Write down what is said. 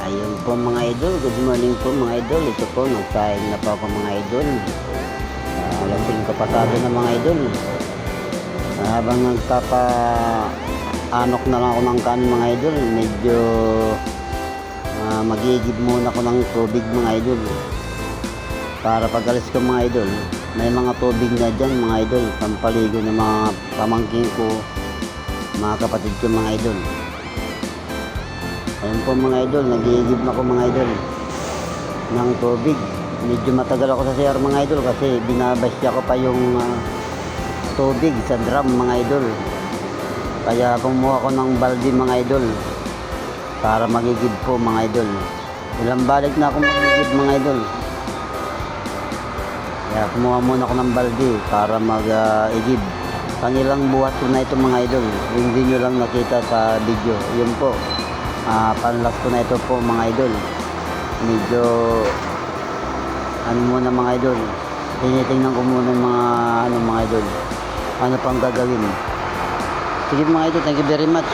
Ayun po mga idol, good morning po mga idol. Ito po, nagsaing na po ako mga idol. Alas 5 pasado na mga idol. Habang nagpapa-anok na lang ako ng kanin mga idol, medyo magigib muna ako ng tubig mga idol. Para pag-alis ko mga idol, may mga tubig na dyan mga idol, pampaligo ng mga pamangkin ko, mga kapatid ko mga idol. Ayun po mga idol, nag-iigib na ako mga idol ng tubig. Medyo matagal ako sa CR mga idol kasi binabasya ko pa yung tubig sa drum mga idol. Kaya kumuha ko ng balde mga idol para magigib po mga idol. Ilang balik na ako magigib mga idol. Kaya kumuha muna ako ng balde para mag-igib. Kanilang buhat ko na ito mga idol. Hindi nyo lang nakita sa video. Yun po. Panlas ko na ito po mga idol. Medyo muna mga idol, tinitingnan ko muna mga idol, ano pang gagawin. Sige mga idol, thank you very much.